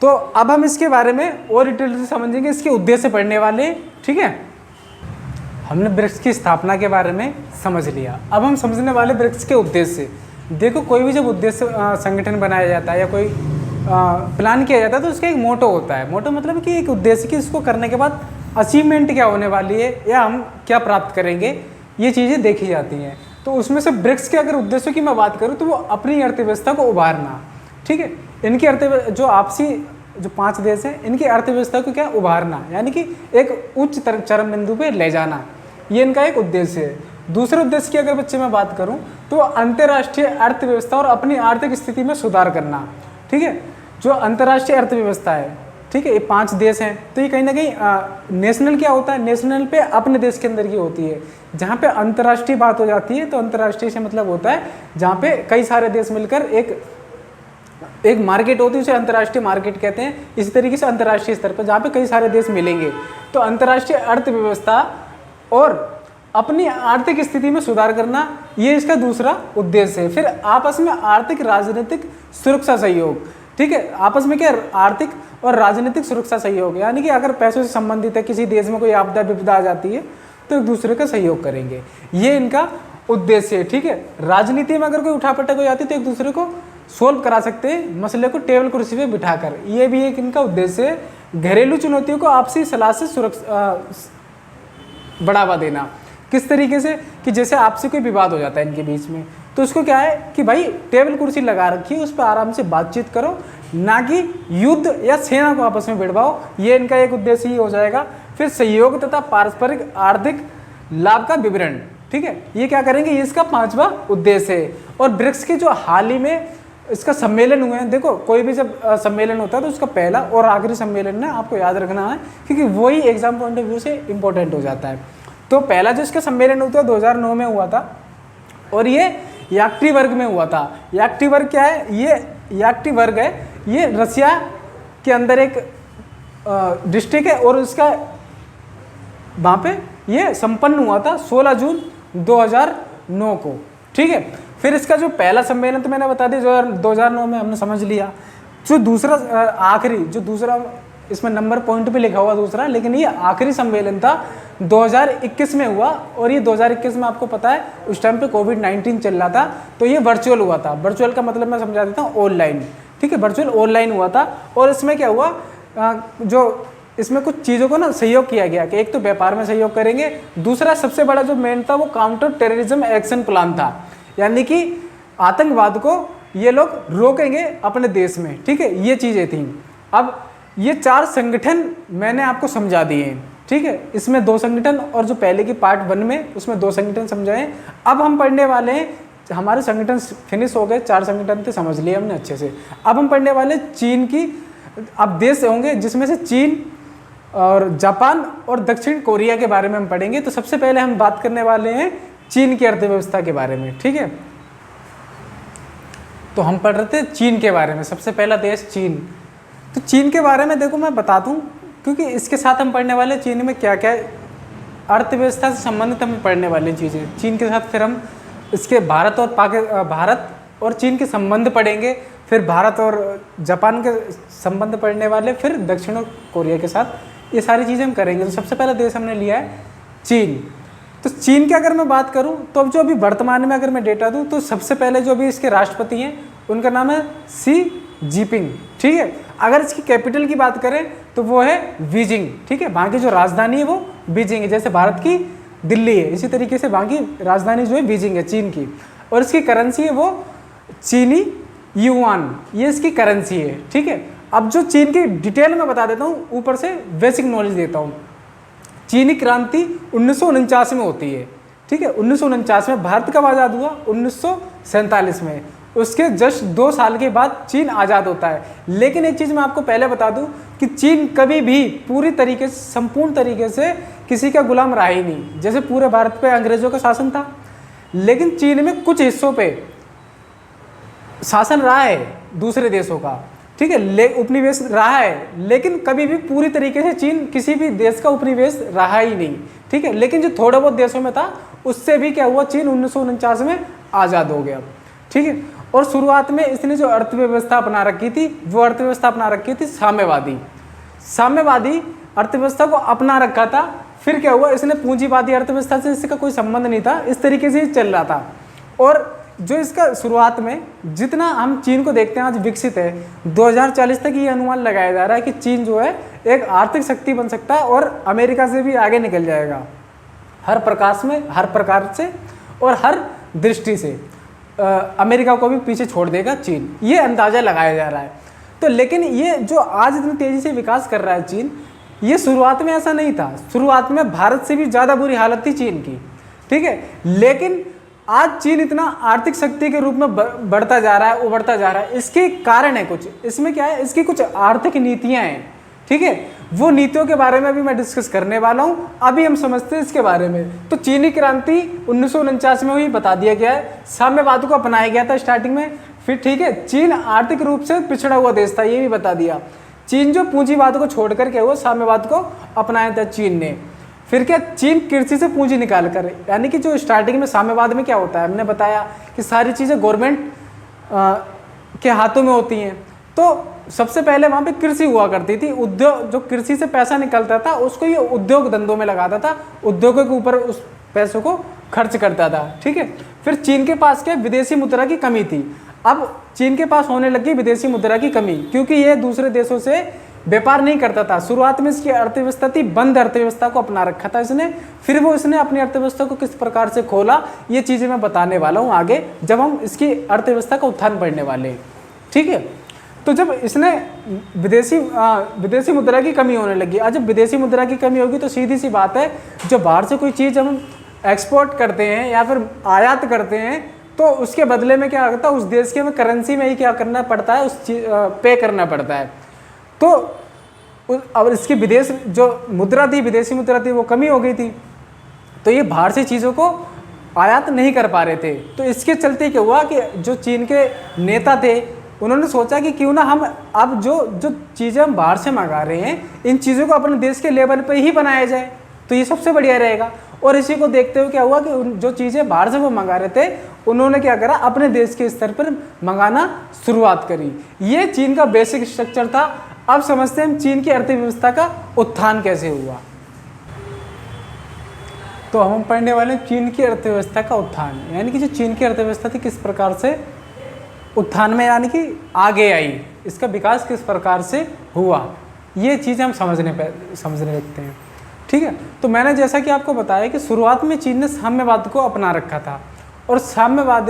तो अब हम इसके बारे में और डिटेल से समझेंगे, इसके उद्देश्य पढ़ने वाले, ठीक है। हमने ब्रिक्स की स्थापना के बारे में समझ लिया, अब हम समझने वाले ब्रिक्स के उद्देश्य। देखो, कोई भी जब उद्देश्य संगठन बनाया जाता है या कोई प्लान किया जाता है तो उसका एक मोटो होता है। मोटो मतलब कि एक उद्देश्य की इसको करने के बाद अचीवमेंट क्या होने वाली है या हम क्या प्राप्त करेंगे, ये चीज़ें देखी जाती हैं। तो उसमें से ब्रिक्स के अगर उद्देश्यों की मैं बात करूँ तो वो अपनी अर्थव्यवस्था को उभारना, ठीक है। इनकी जो आपसी जो 5 देश हैं, इनकी अर्थव्यवस्था को क्या उभारना, यानी कि एक उच्च चरम बिंदु पे ले जाना, ये इनका एक उद्देश्य है। दूसरे उद्देश्य की अगर बच्चे मैं बात करूं तो अंतर्राष्ट्रीय अर्थव्यवस्था और अपनी आर्थिक स्थिति में सुधार करना, ठीक है। जो अंतर्राष्ट्रीय अर्थव्यवस्था है, ठीक है, ये 5 देश हैं, तो ये कहीं ना कहीं नेशनल क्या होता है, नेशनल पे अपने देश के अंदर की होती है। जहाँ पे अंतर्राष्ट्रीय बात हो जाती है तो अंतर्राष्ट्रीय से मतलब होता है जहाँ पे कई सारे देश मिलकर एक मार्केट होती है, उसे अंतर्राष्ट्रीय मार्केट कहते हैं। इसी तरीके से अंतर्राष्ट्रीय स्तर पर जहाँ पे कई सारे देश मिलेंगे, तो अंतर्राष्ट्रीय अर्थव्यवस्था और अपनी आर्थिक स्थिति में सुधार करना, ये इसका दूसरा उद्देश्य है। फिर आपस में आर्थिक राजनीतिक सुरक्षा सहयोग, ठीक है। आपस में क्या, आर्थिक और राजनीतिक सुरक्षा सहयोग, यानी कि अगर पैसों से संबंधित है, किसी देश में कोई आपदा विपदा आ जाती है तो एक दूसरे का सहयोग करेंगे, ये इनका उद्देश्य है, ठीक है। राजनीति में अगर कोई उठापटक हो जाती है तो एक दूसरे को सोल्व करा सकते हैं, मसले को टेबल कुर्सी पे बिठाकर, ये भी एक इनका उद्देश्य है। घरेलू चुनौतियों को आपसी सलाह से बढ़ावा देना, किस तरीके से कि जैसे आपसे कोई विवाद हो जाता है इनके बीच में, तो उसको क्या है कि भाई टेबल कुर्सी लगा रखी है, उस पर आराम से बातचीत करो, ना कि युद्ध या सेना को आपस में भिड़वाओ, ये इनका एक उद्देश्य ही हो जाएगा। फिर सहयोग तथा पारस्परिक आर्थिक लाभ का विवरण, ठीक है, ये क्या करेंगे, ये इसका 5वां उद्देश्य है। और ब्रिक्स के जो हाल ही में इसका सम्मेलन हुए हैं, देखो कोई भी जब सम्मेलन होता है तो उसका पहला और आखिरी सम्मेलन ना आपको याद रखना है, क्योंकि वही एग्जाम पॉइंट ऑफ व्यू से इंपॉर्टेंट हो जाता है। तो पहला जो इसका सम्मेलन हुआ था 2009 में हुआ था, और ये याक्टी वर्ग में हुआ था। याक्टी वर्ग क्या है, ये याक्टी वर्ग है, ये रसिया के अंदर एक डिस्ट्रिक्ट है, और उसका वहाँ पे ये संपन्न हुआ था 16 जून 2009 को, ठीक है। फिर इसका जो पहला सम्मेलन तो मैंने बता दिया 2009 में हमने समझ लिया। जो दूसरा आखिरी, जो दूसरा इसमें नंबर पॉइंट पे लिखा हुआ दूसरा, लेकिन ये आखिरी सम्मेलन था 2021 में हुआ, और ये 2021 में आपको पता है उस टाइम पे कोविड-19 चल रहा था, तो ये वर्चुअल हुआ था। वर्चुअल का मतलब मैं समझा देता हूँ, ऑनलाइन, ठीक है, वर्चुअल ऑनलाइन हुआ था। और इसमें क्या हुआ, जो इसमें कुछ चीज़ों को ना सहयोग किया गया कि एक तो व्यापार में सहयोग करेंगे, दूसरा सबसे बड़ा जो मेन था वो काउंटर टेररिज्म एक्शन प्लान था, यानी कि आतंकवाद को ये लोग रोकेंगे अपने देश में, ठीक है, ये चीज़ें थी। अब ये 4 संगठन मैंने आपको समझा दिए हैं, ठीक है। इसमें 2 संगठन, और जो पहले की पार्ट 1 में उसमें 2 संगठन समझाए। अब हम पढ़ने वाले हैं, हमारे संगठन फिनिश हो गए, 4 संगठन थे, समझ लिए हमने अच्छे से। अब हम पढ़ने वाले चीन की, अब देश होंगे जिसमें से चीन और जापान और दक्षिण कोरिया के बारे में हम पढ़ेंगे। तो सबसे पहले हम बात करने वाले हैं चीन की अर्थव्यवस्था के बारे में, ठीक है। तो हम पढ़ रहे थे चीन के बारे में, सबसे पहला देश चीन। तो चीन के बारे में देखो मैं बता दूं, क्योंकि इसके साथ हम पढ़ने वाले चीन में क्या क्या अर्थव्यवस्था से संबंधित हम पढ़ने वाली चीज़ें। चीन के साथ फिर हम इसके भारत और चीन के संबंध पढ़ेंगे, फिर भारत और जापान के संबंध पढ़ने वाले, फिर दक्षिण कोरिया के साथ, ये सारी चीज़ें हम करेंगे। तो सबसे पहला देश हमने लिया है चीन। तो चीन की अगर मैं बात करूं तो अब जो अभी वर्तमान में अगर मैं डेटा दूं तो सबसे पहले जो अभी इसके राष्ट्रपति हैं उनका नाम है शी जिनपिंग, ठीक है। अगर इसकी कैपिटल की बात करें तो वो है बीजिंग, ठीक है। वहाँ की जो राजधानी है वो बीजिंग है, जैसे भारत की दिल्ली है, इसी तरीके से वहाँ की राजधानी जो है बीजिंग है चीन की। और इसकी करेंसी है वो चीनी युआन, ये इसकी करेंसी है, ठीक है। अब जो चीन की डिटेल में बता देता हूँ, ऊपर से बेसिक नॉलेज देता हूँ। चीनी क्रांति 1949 में होती है, ठीक है। 1949 में। भारत कब आज़ाद हुआ, 1947 में। उसके जस्ट 2 साल के बाद चीन आज़ाद होता है। लेकिन एक चीज़ मैं आपको पहले बता दूं कि चीन कभी भी पूरी तरीके से, संपूर्ण तरीके से किसी का गुलाम रहा ही नहीं। जैसे पूरे भारत पे अंग्रेज़ों का शासन था, लेकिन चीन में कुछ हिस्सों पे शासन रहा है दूसरे देशों का, ठीक है, उपनिवेश रहा है, लेकिन कभी भी पूरी तरीके से चीन किसी भी देश का उपनिवेश रहा ही नहीं, ठीक है। लेकिन जो थोड़े बहुत देशों में था उससे भी क्या हुआ, चीन 1949 में आज़ाद हो गया, ठीक है। और शुरुआत में इसने जो अर्थव्यवस्था अपना रखी थी, वो अर्थव्यवस्था अपना रखी थी साम्यवादी अर्थव्यवस्था को अपना रखा था। फिर क्या हुआ, इसने पूंजीवादी अर्थव्यवस्था से इसका कोई संबंध नहीं था, इस तरीके से ही चल रहा था। और जो इसका शुरुआत में जितना हम चीन को देखते हैं आज विकसित है, 2040 तक ये अनुमान लगाया जा रहा है कि चीन जो है एक आर्थिक शक्ति बन सकता है और अमेरिका से भी आगे निकल जाएगा हर प्रकार से और हर दृष्टि से। अमेरिका को भी पीछे छोड़ देगा चीन, ये अंदाज़ा लगाया जा रहा है। तो लेकिन ये जो आज इतनी तेज़ी से विकास कर रहा है चीन, ये शुरुआत में ऐसा नहीं था। शुरुआत में भारत से भी ज़्यादा बुरी हालत थी चीन की, ठीक है। लेकिन आज चीन इतना आर्थिक शक्ति के रूप में बढ़ता जा रहा है, उभरता जा रहा है। इसके कारण है कुछ, इसमें क्या है, इसकी कुछ आर्थिक नीतियाँ हैं, ठीक है। वो नीतियों के बारे में भी मैं डिस्कस करने वाला हूँ। अभी हम समझते हैं इसके बारे में। तो चीनी क्रांति 1949 में ही बता दिया गया है, साम्यवाद को अपनाया गया था स्टार्टिंग में। फिर ठीक है, चीन आर्थिक रूप से पिछड़ा हुआ देश था, ये भी बता दिया। चीन जो पूंजीवाद को छोड़ करके वो साम्यवाद को अपनाया था चीन ने। फिर क्या, चीन कृषि से पूंजी निकाल कर, यानी कि जो स्टार्टिंग में साम्यवाद में क्या होता है, हमने बताया कि सारी चीज़ें गवर्नमेंट के हाथों में होती हैं। तो सबसे पहले वहाँ पे कृषि हुआ करती थी, उद्योग, जो कृषि से पैसा निकलता था उसको ये उद्योग धंधों में लगाता था, उद्योगों के ऊपर उस पैसों को खर्च करता था, ठीक है। फिर चीन के पास क्या, विदेशी मुद्रा की कमी थी। अब चीन के पास होने लगी विदेशी मुद्रा की कमी, क्योंकि ये दूसरे देशों से व्यापार नहीं करता था। शुरुआत में इसकी अर्थव्यवस्था थी, बंद अर्थव्यवस्था को अपना रखा था इसने। फिर वो इसने अपनी अर्थव्यवस्था को किस प्रकार से खोला, ये चीज़ें मैं बताने वाला हूँ आगे, जब हम इसकी अर्थव्यवस्था का उत्थान पढ़ने वाले हैं, ठीक है। तो जब इसने विदेशी मुद्रा की कमी होने लगी, आज जब विदेशी मुद्रा की कमी होगी तो सीधी सी बात है, जो बाहर से कोई चीज़ हम एक्सपोर्ट करते हैं या फिर आयात करते हैं, तो उसके बदले में क्या होता है, उस देश के में करेंसी में ही क्या करना पड़ता है, उस चीज पे करना पड़ता है। तो अब इसकी विदेश जो मुद्रा थी, विदेशी मुद्रा थी, वो कमी हो गई थी, तो ये बाहर से चीज़ों को आयात नहीं कर पा रहे थे। तो इसके चलते क्या हुआ कि जो चीन के नेता थे उन्होंने सोचा कि क्यों ना हम अब जो चीज़ें हम बाहर से मंगा रहे हैं, इन चीज़ों को अपने देश के लेवल पे ही बनाया जाए, तो ये सबसे बढ़िया रहेगा। और इसी को देखते हुए क्या हुआ कि जो चीज़ें बाहर से वो मंगा रहे थे, उन्होंने क्या करा, अपने देश के स्तर पर मंगाना शुरुआत करी। ये चीन का बेसिक स्ट्रक्चर था। अब समझते हैं हम चीन की अर्थव्यवस्था का उत्थान कैसे हुआ। तो हम पढ़ने वाले हैं चीन की अर्थव्यवस्था का उत्थान, यानी कि जो चीन की अर्थव्यवस्था थी किस प्रकार से उत्थान में यानी कि आगे आई, इसका विकास किस प्रकार से हुआ, ये चीज़ें हम समझने लगते हैं, ठीक है। तो मैंने जैसा कि आपको बताया कि शुरुआत में चीन ने साम्यवाद को अपना रखा था, और साम्यवाद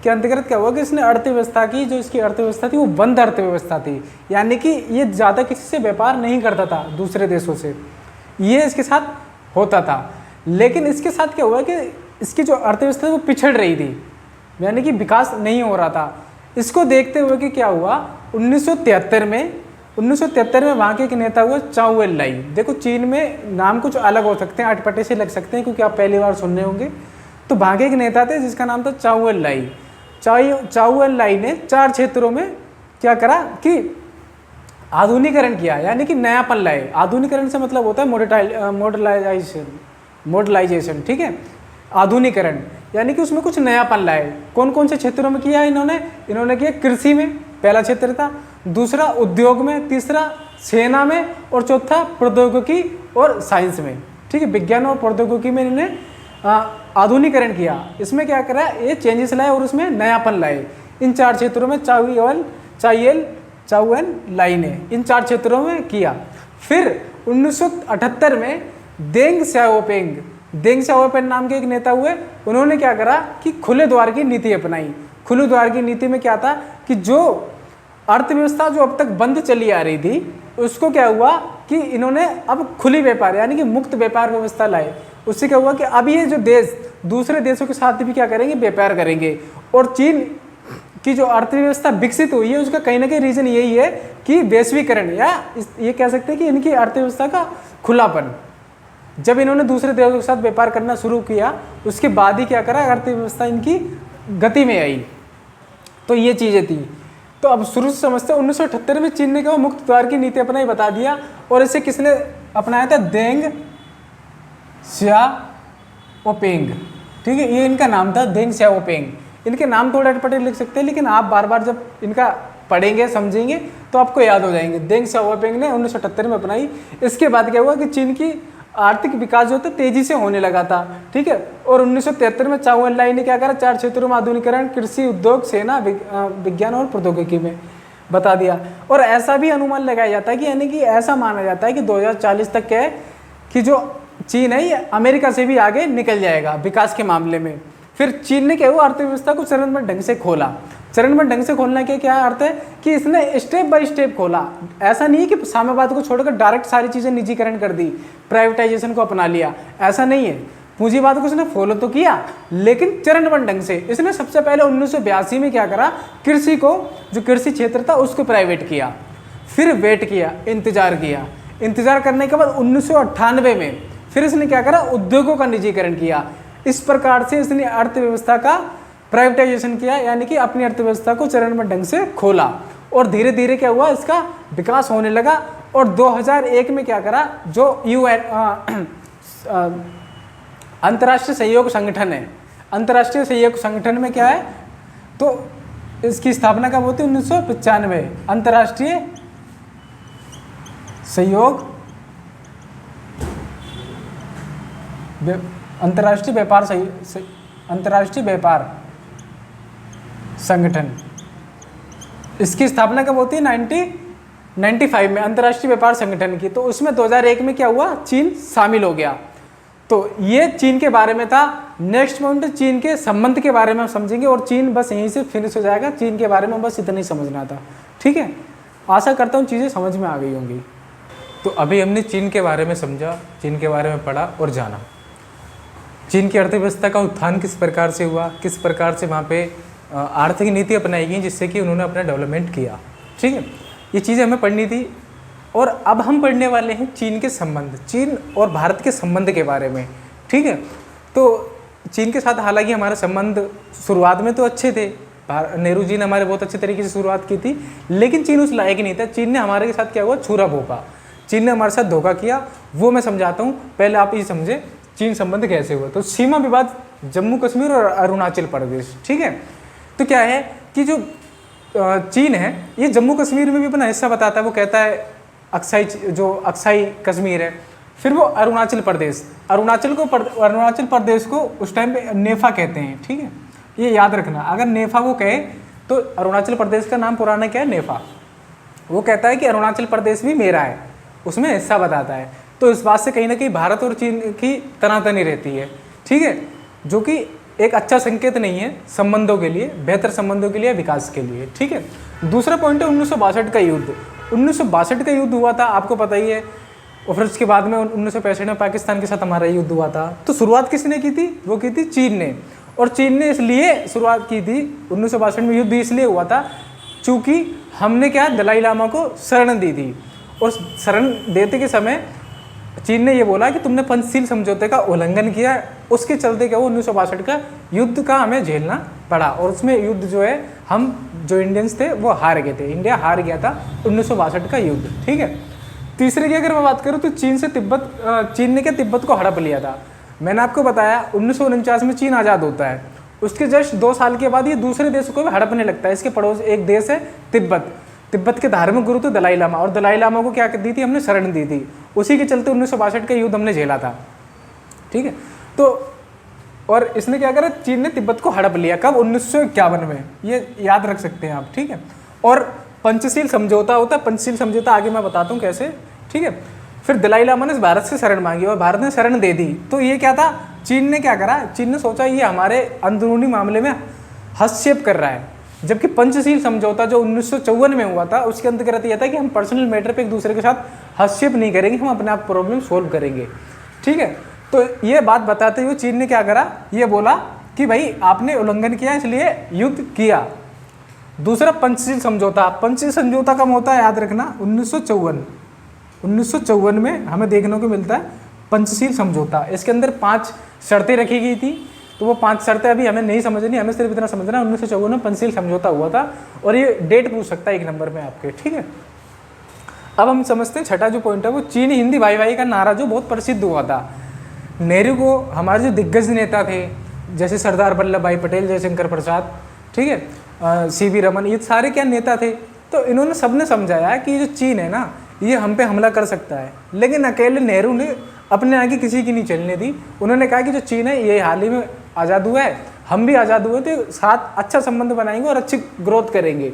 के अंतर्गत क्या हुआ कि इसने अर्थव्यवस्था की, जो इसकी अर्थव्यवस्था थी वो बंद अर्थव्यवस्था थी, यानी कि ये ज़्यादा किसी से व्यापार नहीं करता था दूसरे देशों से, ये इसके साथ होता था। लेकिन इसके साथ क्या हुआ कि इसकी जो अर्थव्यवस्था वो पिछड़ रही थी, यानी कि विकास नहीं हो रहा था। इसको देखते हुए कि क्या हुआ, 1973 में वहाँ के एक नेता हुए चाउ एन लाई। देखो चीन में नाम कुछ अलग हो सकते हैं, अटपटे से लग सकते हैं, क्योंकि आप पहली बार सुन रहे होंगे। तो वहाँ के एक नेता थे जिसका नाम था चाउ एन लाई। चाउ एन लाई ने 4 क्षेत्रों में क्या करा कि आधुनिकीकरण किया, यानी कि नयापन लाए। आधुनिकीकरण से मतलब होता है मॉडर्नाइजेशन, ठीक है। आधुनिकीकरण यानी कि उसमें कुछ नयापन लाए। कौन कौन से क्षेत्रों में किया इन्होंने किया, कृषि में पहला क्षेत्र था, दूसरा उद्योग में, तीसरा सेना में, और चौथा प्रौद्योगिकी और साइंस में, ठीक है। विज्ञान और प्रौद्योगिकी में इन्होंने आधुनिकीकरण किया। इसमें क्या करा, ये चेंजेस लाए और उसमें नयापन लाए। इन 4 क्षेत्रों में चाउ एन लाई ने इन 4 क्षेत्रों में किया। फिर 1978 में देंग शाओपिंग नाम के एक नेता हुए। उन्होंने क्या करा कि खुले द्वार की नीति अपनाई। खुले द्वार की नीति में क्या था कि जो अर्थव्यवस्था जो अब तक बंद चली आ रही थी, उसको क्या हुआ कि इन्होंने अब खुली व्यापार यानी कि मुक्त व्यापार व्यवस्था लाए। उससे क्या हुआ कि अब ये जो देश दूसरे देशों के साथ भी क्या करेंगे, व्यापार करेंगे। और चीन की जो अर्थव्यवस्था विकसित हुई है उसका कहीं ना कहीं रीज़न यही है कि वैश्वीकरण, या ये कह सकते हैं कि इनकी अर्थव्यवस्था का खुलापन। जब इन्होंने दूसरे देशों के साथ व्यापार करना शुरू किया उसके बाद ही क्या करा, अर्थव्यवस्था इनकी गति में आई। तो ये चीज़ें थी। तो अब शुरू से समझते हैं 1978 में चीन ने क्या मुक्त द्वार की नीति अपनाई, बता दिया। और इसे किसने अपनाया था? देंग सियाओपिंग। ठीक है, ये इनका नाम था, देंग सियाओपिंग। इनके नाम थोड़े अटपटे लिख सकते हैं, लेकिन आप बार बार जब इनका पढ़ेंगे समझेंगे तो आपको याद हो जाएंगे। देंग सियाओपिंग ने 1978 में अपनाई। इसके बाद क्या हुआ कि चीन की आर्थिक विकास जो था तेजी से होने लगा था। ठीक है, और 1973 में चाउ एन-लाई ने क्या करा, 4 क्षेत्रों में आधुनिकीकरण, कृषि, उद्योग, सेना, विज्ञान और प्रौद्योगिकी में बता दिया। और ऐसा भी अनुमान लगाया जाता है कि यानी कि ऐसा माना जाता है कि 2040 तक क्या है कि जो चीन है ये अमेरिका से भी आगे निकल जाएगा विकास के मामले में। फिर चीन ने क्या हुआ, अर्थव्यवस्था को चरणबद्ध ढंग से खोला। चरणबद्ध ढंग से खोलने के क्या अर्थ है कि इसने स्टेप बाय स्टेप खोला। ऐसा नहीं कि साम्यवाद को छोड़कर डायरेक्ट सारी चीज़ें निजीकरण कर दी, प्राइवेटाइजेशन को अपना लिया, ऐसा नहीं है। पूंजीवाद को इसने फॉलो तो किया लेकिन चरणबद्ध ढंग से। इसने सबसे पहले 1982 में क्या करा, कृषि को, जो कृषि क्षेत्र था उसको प्राइवेट किया। फिर वेट किया, इंतजार किया। इंतजार करने के बाद 1998 में फिर इसने क्या करा, उद्योगों का निजीकरण किया। इस प्रकार से इसने अर्थव्यवस्था का प्राइवेटाइजेशन किया, यानी कि अपनी अर्थव्यवस्था को चरणबद्ध ढंग से खोला। और धीरे धीरे क्या हुआ, इसका विकास होने लगा। और 2001 में क्या करा, जो UN अंतर्राष्ट्रीय सहयोग संगठन है, अंतर्राष्ट्रीय सहयोग संगठन में क्या है, तो इसकी स्थापना कब होती है? 1995। अंतर्राष्ट्रीय सहयोग, अंतर्राष्ट्रीय व्यापार संगठन, इसकी स्थापना कब होती है? 1995 में, अंतर्राष्ट्रीय व्यापार संगठन की। तो उसमें 2001 में क्या हुआ, चीन शामिल हो गया। तो ये चीन के बारे में था। नेक्स्ट पॉइंट चीन के संबंध के बारे में हम समझेंगे, और चीन बस यहीं से फिनिश हो जाएगा। चीन के बारे में बस इतना ही समझना था। ठीक है, आशा करता हूँ चीज़ें समझ में आ गई होंगी। तो अभी हमने चीन के बारे में समझा, चीन के बारे में पढ़ा और जाना। चीन की अर्थव्यवस्था का उत्थान किस प्रकार से हुआ, किस प्रकार से वहाँ पे आर्थिक नीति अपनाई गई जिससे कि उन्होंने अपना डेवलपमेंट किया। ठीक है, ये चीज़ें हमें पढ़नी थी। और अब हम पढ़ने वाले हैं चीन के संबंध, चीन और भारत के संबंध के बारे में। ठीक है, तो चीन के साथ हालांकि हमारे संबंध शुरुआत में तो अच्छे थे, नेहरू जी ने हमारे बहुत अच्छे तरीके से शुरुआत की थी, लेकिन चीन उस लायक नहीं था। चीन ने हमारे के साथ क्या हुआ, छुरा भोंका। चीन ने हमारे साथ धोखा किया, वो मैं समझाता हूँ। पहले आप ये समझे चीन संबंध कैसे हुआ। तो सीमा विवाद जम्मू कश्मीर और अरुणाचल प्रदेश। ठीक है, तो क्या है कि जो चीन है ये जम्मू कश्मीर में भी अपना हिस्सा बताता है। वो कहता है अक्साई कश्मीर है। फिर वो अरुणाचल प्रदेश को उस टाइम पे नेफा कहते हैं। ठीक है, ये याद रखना। अगर नेफा वो कहे तो अरुणाचल प्रदेश का नाम पुराना क्या है, नेफा। वो कहता है कि अरुणाचल प्रदेश भी मेरा है, उसमें हिस्सा बताता है। तो इस बात से कहीं ना कहीं भारत और चीन की तनातनी रहती है। ठीक है, जो कि एक अच्छा संकेत नहीं है संबंधों के लिए, बेहतर संबंधों के लिए, विकास के लिए। ठीक है, दूसरा पॉइंट है 1962 का युद्ध। 1962 का युद्ध हुआ था, आपको पता ही है। और फिर उसके बाद में 1965 में पाकिस्तान के साथ हमारा युद्ध हुआ था। तो शुरुआत किसने की थी, वो की थी चीन ने। और चीन ने इसलिए शुरुआत की थी 1962 में, युद्ध इसलिए हुआ था चूँकि हमने क्या, दलाई लामा को शरण दी थी। और शरण देते के समय चीन ने ये बोला कि तुमने पंचशील समझौते का उल्लंघन किया। उसके चलते क्या हुआ, 1962 का युद्ध का हमें झेलना पड़ा। और उसमें युद्ध जो है, हम जो इंडियंस थे वो हार गए थे। इंडिया हार गया था 1962 का युद्ध। ठीक है, तीसरे की अगर मैं बात करूँ तो चीन ने क्या तिब्बत को हड़प लिया था। मैंने आपको बताया 1949 में चीन आज़ाद होता है। उसके जस्ट 2 साल के बाद ये दूसरे देशों को भी हड़पने लगता है। इसके पड़ोस एक देश है तिब्बत के धार्मिक गुरु तो दलाई लामा, और दलाई लामा को क्या दी थी, हमने शरण दी थी। उसी के चलते 1962 का युद्ध हमने झेला था। ठीक है, तो और इसने क्या करा, चीन ने तिब्बत को हड़प लिया। कब, 1951 में। ये याद रख सकते हैं आप। ठीक है, और पंचशील समझौता होता है। पंचशील समझौता आगे मैं बताता हूँ कैसे। ठीक है, फिर दलाई लामा ने भारत से शरण मांगी और भारत ने शरण दे दी। तो ये क्या था, चीन ने क्या करा, चीन ने सोचा ये हमारे अंदरूनी मामले में हस्तक्षेप कर रहा है। जबकि पंचशील समझौता जो 1954 में हुआ था, उसके अंतर्गत यह था कि हम पर्सनल मैटर पे एक दूसरे के साथ हस्तक्षेप नहीं करेंगे, हम अपने आप प्रॉब्लम सोल्व करेंगे। ठीक है, तो ये बात बताते हुए चीन ने क्या करा, ये बोला कि भाई आपने उल्लंघन किया इसलिए युद्ध किया। दूसरा पंचशील समझौता। पंचशील समझौता कब होता है, याद रखना, 1954 में हमें देखने को मिलता है पंचशील समझौता। इसके अंदर 5 शर्तें रखी गई थी, तो वो 5 शर्तें अभी हमें नहीं समझनी, हमें सिर्फ इतना समझना 1954 में पंचशील समझौता हुआ था, और ये डेट पूछ सकता है 1 नंबर में आपके, ठीक है। अब हम समझते हैं छठा जो पॉइंट है वो चीनी हिंदी भाई भाई का नारा जो बहुत प्रसिद्ध हुआ था। नेहरू को हमारे जो दिग्गज नेता थे जैसे सरदार वल्लभ भाई पटेल, जयशंकर प्रसाद, ठीक है, सीवी रमन, ये सारे क्या नेता थे, तो इन्होंने सबने समझाया कि जो चीन है ना ये हम पे हमला कर सकता है, लेकिन अकेले नेहरू ने अपने आगे किसी की नहीं चलने दी। उन्होंने कहा कि जो चीन है ये हाल ही में आज़ाद हुआ है, हम भी आज़ाद हुए, तो साथ अच्छा संबंध बनाएंगे और अच्छी ग्रोथ करेंगे।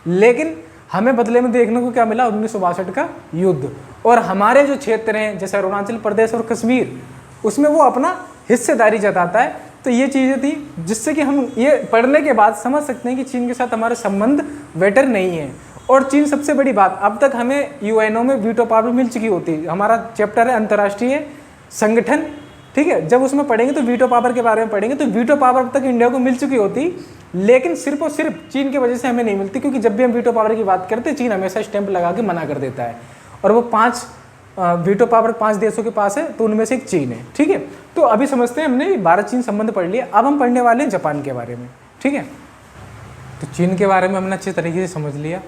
लेकिन हमें बदले में देखने को क्या मिला, 1962 का युद्ध, और हमारे जो क्षेत्र हैं जैसे अरुणाचल प्रदेश और कश्मीर, उसमें वो अपना हिस्सेदारी जताता है। तो ये चीज़ें थी जिससे कि हम ये पढ़ने के बाद समझ सकते हैं कि चीन के साथ हमारे संबंध बेटर नहीं है। और चीन सबसे बड़ी बात, अब तक हमें यूएनओ में वीटो पावर मिल चुकी होती है। हमारा चैप्टर है अंतर्राष्ट्रीय संगठन, ठीक है, जब उसमें पढ़ेंगे तो वीटो पावर के बारे में पढ़ेंगे, तो वीटो पावर अब तक इंडिया को मिल चुकी होती, लेकिन सिर्फ और सिर्फ चीन की वजह से हमें नहीं मिलती, क्योंकि जब भी हम वीटो पावर की बात करते हैं चीन हमेशा स्टैंप लगा के मना कर देता है, और वो 5 वीटो पावर 5 देशों के पास है, तो उनमें से एक चीन है, ठीक है। तो अभी समझते हैं हमने भारत चीन संबंध पढ़ लिया, अब हम पढ़ने वाले हैं जापान के बारे में, ठीक है। तो चीन के बारे में हमने अच्छे तरीके से समझ लिया,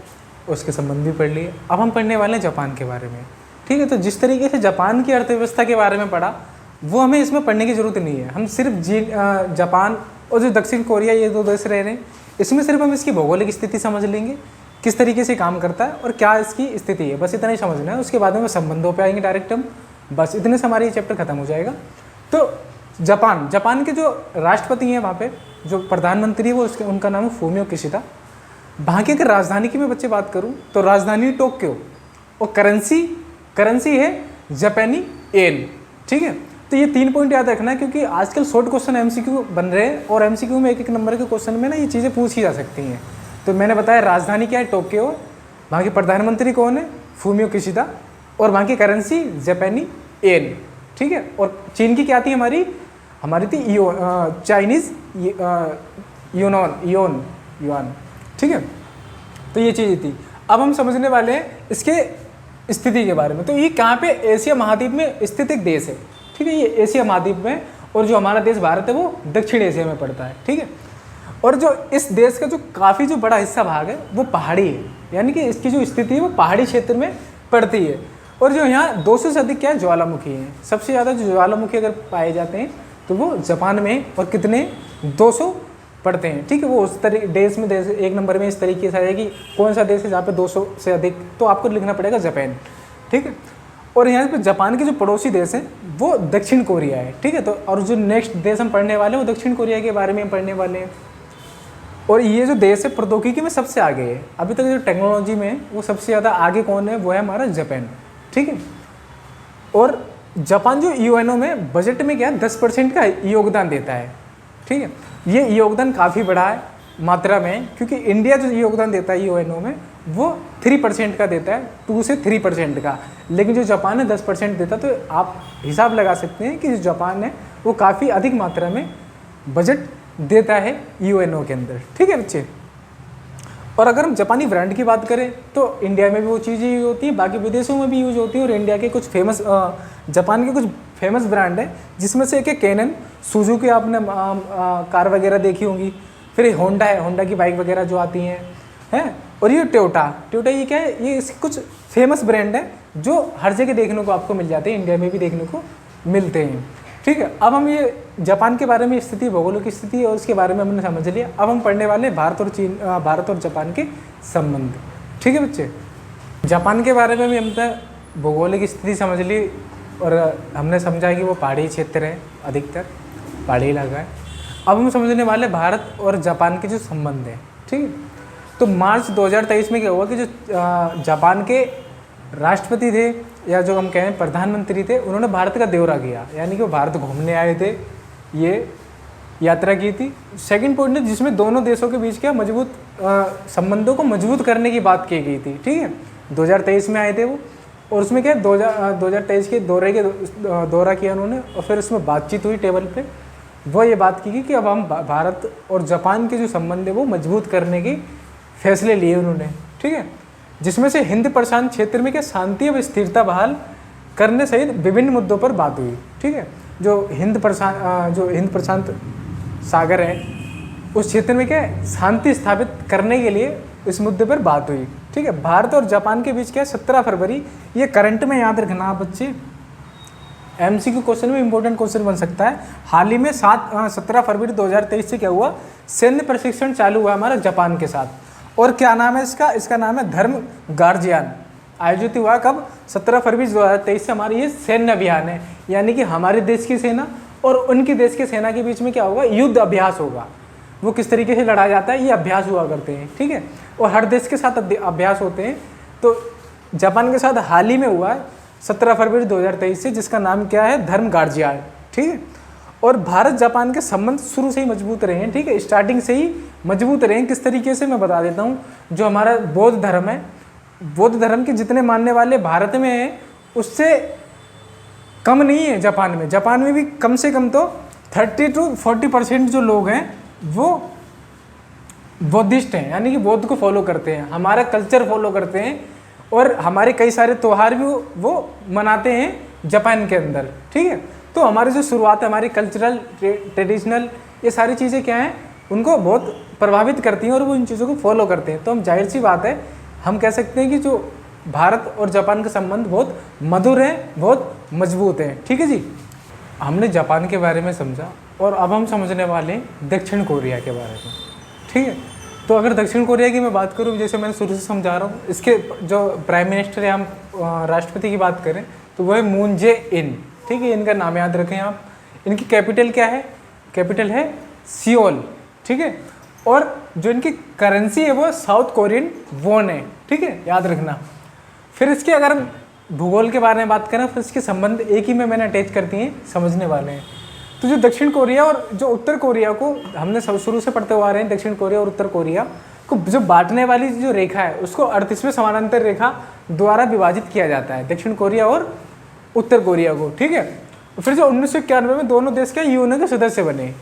उसके संबंध भी पढ़ लिए। अब हम पढ़ने वाले हैं जापान के बारे में, ठीक है। तो जिस तरीके से जापान की अर्थव्यवस्था के बारे में पढ़ा वो हमें इसमें पढ़ने की ज़रूरत नहीं है। हम सिर्फ जापान और जो दक्षिण कोरिया, ये 2 देश रह रहे हैं, इसमें सिर्फ हम इसकी भौगोलिक स्थिति समझ लेंगे, किस तरीके से काम करता है और क्या इसकी स्थिति है, बस इतना ही समझना है। उसके बाद में संबंधों पे आएंगे डायरेक्ट हम, बस इतने से हमारा ये चैप्टर खत्म हो जाएगा। तो जापान के जो राष्ट्रपति हैं वहाँ पे, जो प्रधानमंत्री है वो उनका नाम है फूमियो किशिदा। वहाँ की अगर राजधानी की मैं बच्चे बात करूँ तो राजधानी टोक्यो, और करेंसी है जापानी येन, ठीक है। तो ये 3 पॉइंट याद रखना है, क्योंकि आजकल शॉर्ट क्वेश्चन एमसीक्यू बन रहे हैं, और एमसीक्यू में 1-1 नंबर के क्वेश्चन में ना ये चीज़ें पूछी जा सकती हैं। तो मैंने बताया राजधानी क्या है, टोक्यो, वहाँ के प्रधानमंत्री कौन है, फूमियो किशिदा, और वहाँ की करेंसी जापानी येन, ठीक है। और चीन की क्या थी, हमारी थी चाइनीज़ युआन, ठीक है। तो ये चीज़ें थी। अब हम समझने वाले हैं इसके स्थिति के बारे में। तो ये कहाँ पे, एशिया महाद्वीप में स्थित एक देश है, ठीक है, ये एशिया महाद्वीप में, और जो हमारा देश भारत है वो दक्षिण एशिया में पड़ता है, ठीक है। और जो इस देश का जो काफ़ी जो बड़ा हिस्सा भाग है वो पहाड़ी है, यानी कि इसकी जो स्थिति है वो पहाड़ी क्षेत्र में पड़ती है। और जो यहाँ 200 से अधिक क्या है, ज्वालामुखी हैं। सबसे ज़्यादा जो ज्वालामुखी अगर पाए जाते हैं तो वो जापान में, और कितने 200 पड़ते हैं, ठीक है। वो उस देश में 1 नंबर में इस तरीके से है कि कौन सा देश है जहाँ पे 200 से अधिक, तो आपको लिखना पड़ेगा जापान, ठीक है। और यहाँ पे जापान के जो पड़ोसी देश हैं वो दक्षिण कोरिया है, ठीक है। तो और जो नेक्स्ट देश हम पढ़ने वाले हैं वो दक्षिण कोरिया के बारे में हम पढ़ने वाले हैं। और ये जो देश है प्रौद्योगिकी में सबसे आगे है, अभी तक जो टेक्नोलॉजी में है वो सबसे ज़्यादा आगे कौन है, वो है हमारा जापान, ठीक है। और जापान जो यूएनओ में बजट में क्या 10% का योगदान देता है, ठीक है। ये योगदान काफ़ी बड़ा है मात्रा में, क्योंकि इंडिया जो योगदान देता है यूएनओ में वो 3% का देता है, 2 से 3% का, लेकिन जो जापान है 10% देता। तो आप हिसाब लगा सकते हैं कि जो जापान है वो काफ़ी अधिक मात्रा में बजट देता है यूएनओ के अंदर, ठीक है बच्चे। और अगर हम जापानी ब्रांड की बात करें तो इंडिया में भी वो चीज़ें यूज होती हैं, बाकी विदेशों में भी यूज होती हैं। और इंडिया के कुछ फेमस, जापान के कुछ फेमस ब्रांड हैं, जिसमें से एक है कैनन, सुजुकी, आपने कार वगैरह देखी होंगी। फिर होंडा है, होंडा की बाइक वगैरह जो आती हैं। और ये टोयोटा, ये क्या है, ये इसके कुछ फेमस ब्रांड है जो हर जगह देखने को आपको मिल जाते हैं, इंडिया में भी देखने को मिलते हैं, ठीक है। अब हम ये जापान के बारे में स्थिति, भौगोलिक स्थिति और उसके बारे में हमने समझ लिया। अब हम पढ़ने वाले भारत और जापान के संबंध, ठीक है बच्चे। जापान के बारे में भी हमने भौगोलिक स्थिति समझ ली, और हमने समझा कि वो पहाड़ी क्षेत्र है, अधिकतर पहाड़ी इलाका है। अब हम समझने वाले भारत और जापान के जो संबंध हैं, ठीक है। तो मार्च 2023 में क्या हुआ कि जो जापान के राष्ट्रपति थे, या जो हम कहें प्रधानमंत्री थे, उन्होंने भारत का दौरा किया, यानी कि वो भारत घूमने आए थे, ये यात्रा की थी। सेकंड पॉइंट है जिसमें दोनों देशों के बीच क्या मजबूत संबंधों को मजबूत करने की बात की गई थी, ठीक है। 2023 में आए थे वो, और उसमें क्या 2023 के दौरा किया उन्होंने, और फिर उसमें बातचीत हुई टेबल पे। वो ये बात की कि अब हम भारत और जापान के जो संबंध है वो मजबूत करने के फैसले लिए उन्होंने, ठीक है। जिसमें से हिंद प्रशांत क्षेत्र में क्या शांति व स्थिरता बहाल करने सहित विभिन्न मुद्दों पर बात हुई। ठीक है, जो हिंद प्रशांत सागर है उस क्षेत्र में क्या है, शांति स्थापित करने के लिए इस मुद्दे पर बात हुई। ठीक है, भारत और जापान के बीच क्या है 17 फरवरी, ये करंट में याद रखना आप बच्चे, एमसीक्यू क्वेश्चन में इंपॉर्टेंट क्वेश्चन बन सकता है। हाल ही में 17 फरवरी 2023 से क्या हुआ, सैन्य प्रशिक्षण चालू हुआ हमारा जापान के साथ। और क्या नाम है इसका, इसका नाम है धर्म गार्जियन। आयोजित हुआ कब, 17 फरवरी 2023 से। हमारी ये सैन्य अभियान है, यानी कि हमारे देश की सेना और उनकी देश की सेना के बीच में क्या होगा, युद्ध अभ्यास होगा। वो किस तरीके से लड़ा जाता है, ये अभ्यास हुआ करते हैं। ठीक है, और हर देश के साथ अभ्यास होते हैं। तो जापान के साथ हाल ही में हुआ है 17 फरवरी 2023 से, जिसका नाम क्या है, धर्म गार्जियन। ठीक है, और भारत जापान के संबंध शुरू से ही मजबूत रहे हैं। ठीक है, स्टार्टिंग से ही मजबूत रहे हैं। किस तरीके से मैं बता देता हूँ। जो हमारा बौद्ध धर्म है, बौद्ध धर्म के जितने मानने वाले भारत में हैं उससे कम नहीं है जापान में। जापान में भी कम से कम तो 30 to 40% जो लोग हैं वो बौद्धिस्ट हैं, यानी कि बौद्ध को फॉलो करते हैं, हमारा कल्चर फॉलो करते हैं और हमारे कई सारे त्यौहार भी वो मनाते हैं जापान के अंदर। ठीक है, तो हमारी जो शुरुआत है, हमारी कल्चरल ट्रेडिशनल, ये सारी चीज़ें क्या हैं, उनको बहुत प्रभावित करती हैं और वो इन चीज़ों को फॉलो करते हैं। तो हम जाहिर सी बात है, हम कह सकते हैं कि जो भारत और जापान के संबंध बहुत मधुर हैं, बहुत मजबूत हैं। ठीक है जी, हमने जापान के बारे में समझा और अब हम समझने वाले हैं दक्षिण कोरिया के बारे में। ठीक है, तो अगर दक्षिण कोरिया की मैं बात करूँ, जैसे मैंने शुरू से समझा रहा हूँ, इसके जो प्राइम मिनिस्टर है, हम राष्ट्रपति की बात करें तो वो है मून जे इन। ठीक है, इनका नाम याद रखें आप। इनकी कैपिटल क्या है, कैपिटल है सियोल। ठीक है, और जो इनकी करेंसी है वो साउथ कोरियन वॉन है। ठीक है, याद रखना। फिर इसके अगर हम भूगोल के बारे में बात करें, फिर इसके संबंध एक ही में मैंने अटैच कर दिए, समझने वाले हैं। तो जो दक्षिण कोरिया और जो उत्तर कोरिया को हमने सब शुरू से पढ़ते हुए आ रहे हैं, दक्षिण कोरिया और उत्तर कोरिया को जो बांटने वाली जो रेखा है उसको 38वें समानांतर रेखा द्वारा विभाजित किया जाता है, दक्षिण कोरिया और उत्तर कोरिया को। ठीक है, फिर जो 1991 में दोनों देश क्या यूएनओ के सदस्य बने।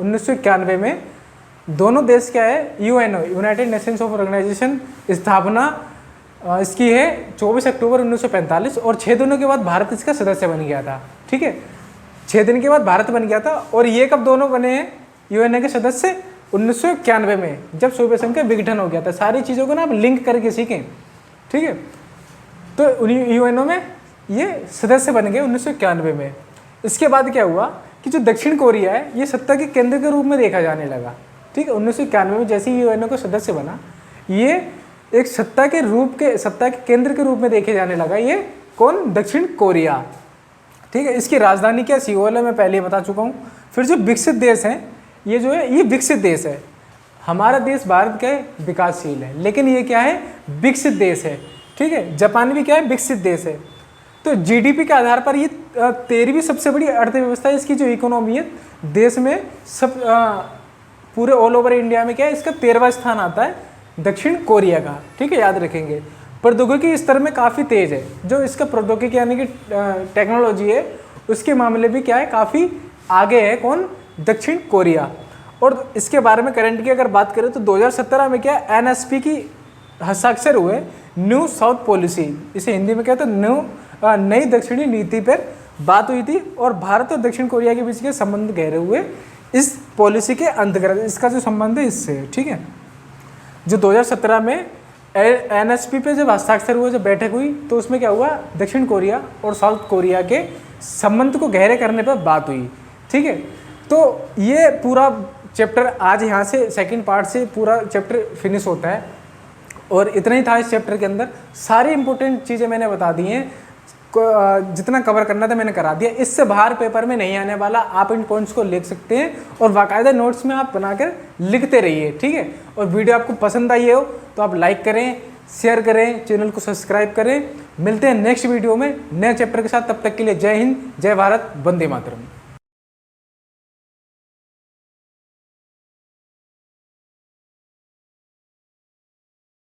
1991 में दोनों देश क्या है, UNO, United Nations of Organization, स्थापना इसकी है 24 अक्टूबर 1945 और 6 दिनों के बाद भारत इसका सदस्य बन गया था। ठीक है, 6 दिन के बाद भारत बन गया था। और ये कब दोनों बने हैं यूएनओ के सदस्य, 1991 में, जब सोवियत संघ का विघटन हो गया था। सारी चीज़ों को ना आप लिंक करके सीखें। ठीक है, तो यूएनओ में ये सदस्य बन गए 1991 में। इसके बाद क्या हुआ कि जो दक्षिण कोरिया है ये सत्ता के केंद्र के रूप में देखा जाने लगा। ठीक है, 1991 में जैसे ही यूएनओ का सदस्य बना, ये एक सत्ता के केंद्र के रूप में देखे जाने लगा। ये कौन, दक्षिण कोरिया। ठीक है, इसकी राजधानी क्या, सियोल है, मैं पहले ही बता चुका हूँ। फिर जो विकसित देश हैं, ये जो है ये विकसित देश है। हमारा देश भारत क्या है, विकासशील है, लेकिन ये क्या है, विकसित देश है। ठीक है, जापान भी क्या है, विकसित देश है। तो जीडीपी के आधार पर ये 13वीं सबसे बड़ी अर्थव्यवस्था है। इसकी जो इकोनॉमी है देश में सब पूरे ऑल ओवर इंडिया में क्या है, इसका 13वां स्थान आता है दक्षिण कोरिया का। ठीक है, याद रखेंगे। प्रौद्योगिकी स्तर में काफ़ी तेज है, जो इसका प्रौद्योगिकी यानी कि टेक्नोलॉजी है उसके मामले भी क्या है, काफ़ी आगे है। कौन, दक्षिण कोरिया। और इसके बारे में करंट की अगर बात करें तो 2017 में क्या एनएसपी की हस्ताक्षर हुए, न्यू साउथ पॉलिसी, इसे हिंदी में कहते हैं नई दक्षिणी नीति पर बात हुई थी। और भारत और दक्षिण कोरिया के बीच के संबंध गहरे हुए इस पॉलिसी के अंतर्गत। इसका जो संबंध है इससे, ठीक है, जो 2017 में एनएसपी पे जब हस्ताक्षर हुए, जब बैठक हुई, तो उसमें क्या हुआ, दक्षिण कोरिया और साउथ कोरिया के संबंध को गहरे करने पर बात हुई। ठीक है, तो ये पूरा चैप्टर आज यहाँ से सेकंड पार्ट से पूरा चैप्टर फिनिश होता है। और इतना ही था इस चैप्टर के अंदर। सारी इंपॉर्टेंट चीज़ें मैंने बता दी हैं, जितना कवर करना था मैंने करा दिया। इससे बाहर पेपर में नहीं आने वाला, आप इन पॉइंट्स को लिख सकते हैं और बाकायदा नोट्स में आप बनाकर लिखते रहिए। ठीक है, और वीडियो आपको पसंद आई हो तो आप लाइक करें, शेयर करें, चैनल को सब्सक्राइब करें। मिलते हैं नेक्स्ट वीडियो में नए चैप्टर के साथ। तब तक के लिए जय हिंद, जय भारत, वंदे मातरम।